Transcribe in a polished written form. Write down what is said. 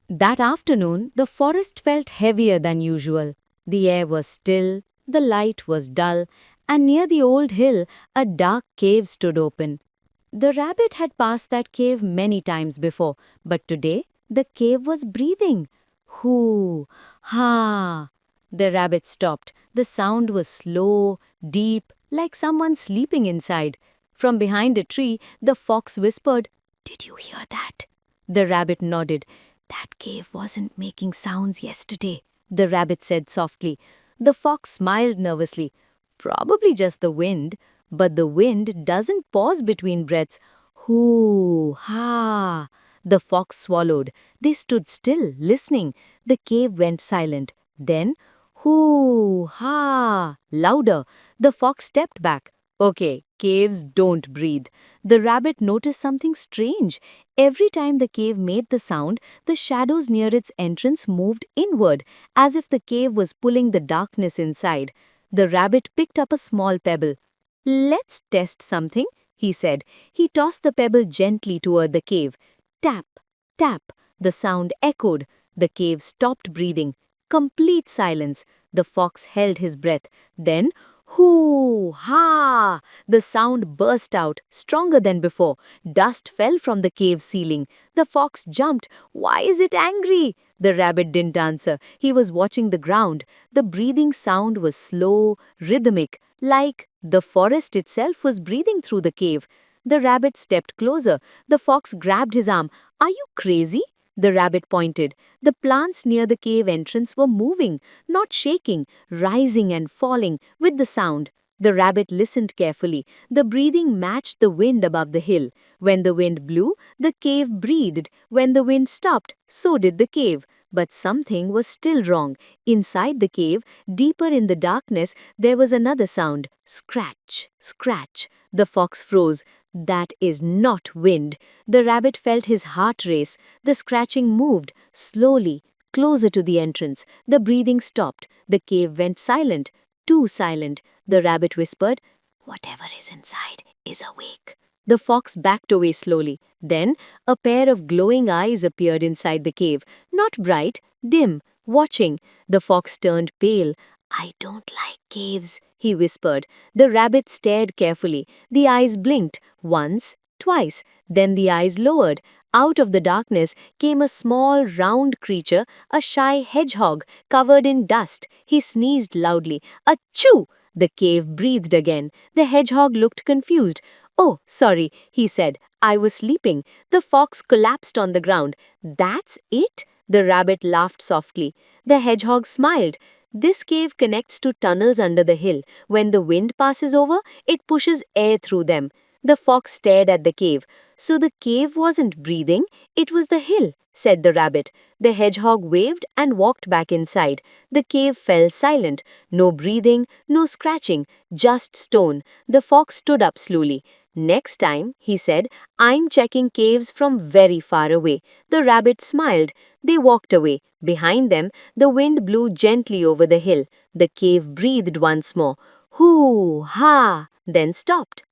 That afternoon, the forest felt heavier than usual. The air was still, the light was dull, and near the old hill, a dark cave stood open. The rabbit had passed that cave many times before, but today the cave was breathing. Hoo, ha. The rabbit stopped. The sound was slow, deep, like someone sleeping inside. From behind a tree, the fox whispered, "Did you hear that?" The rabbit nodded. "That cave wasn't making sounds yesterday," the rabbit said softly. The fox smiled nervously. "Probably just the wind, but the wind doesn't pause between breaths. Hoo, ha." The fox swallowed. They stood still, listening. The cave went silent. Then, hoo, ha, louder. The fox stepped back. "Okay, caves don't breathe." The rabbit noticed something strange. Every time the cave made the sound, the shadows near its entrance moved inward, as if the cave was pulling the darkness inside. The rabbit picked up a small pebble. "Let's test something," he said. He tossed the pebble gently toward the cave. Tap, tap. The sound echoed. The cave stopped breathing. Complete silence. The fox held his breath. Then, hoo, ha! The sound burst out, stronger than before. Dust fell from the cave ceiling. The fox jumped. "Why is it angry?" The rabbit didn't answer. He was watching the ground. The breathing sound was slow, rhythmic, like the forest itself was breathing through the cave. The rabbit stepped closer. The fox grabbed his arm. "Are you crazy?" The rabbit pointed. The plants near the cave entrance were moving, not shaking, rising and falling with the sound. The rabbit listened carefully. The breathing matched the wind above the hill. When the wind blew, the cave breathed. When the wind stopped, so did the cave. But something was still wrong. Inside the cave, deeper in the darkness, there was another sound. Scratch, scratch. The fox froze. That is not wind. The rabbit felt his heart race. The scratching moved, slowly, closer to the entrance. The breathing stopped. The cave went silent, too silent. The rabbit whispered, "Whatever is inside is awake." The fox backed away slowly. Then a pair of glowing eyes appeared inside the cave. Not bright, dim, watching. The fox turned pale. "I don't like caves," he whispered. The rabbit stared carefully. The eyes blinked, once, twice. Then the eyes lowered. Out of the darkness came a small, round creature, a shy hedgehog, covered in dust. He sneezed loudly. "Achoo!" The cave breathed again. The hedgehog looked confused. "Oh, sorry," he said. "I was sleeping." The fox collapsed on the ground. "That's it?" The rabbit laughed softly. The hedgehog smiled. "This cave connects to tunnels under the hill. When the wind passes over, it pushes air through them." The fox stared at the cave. "So the cave wasn't breathing, it was the hill," said the rabbit. The hedgehog waved and walked back inside. The cave fell silent. No breathing, no scratching, just stone. The fox stood up slowly. "Next time," he said, "I'm checking caves from very far away." The rabbit smiled. They walked away. Behind them, the wind blew gently over the hill. The cave breathed once more. Hoo, ha, then stopped.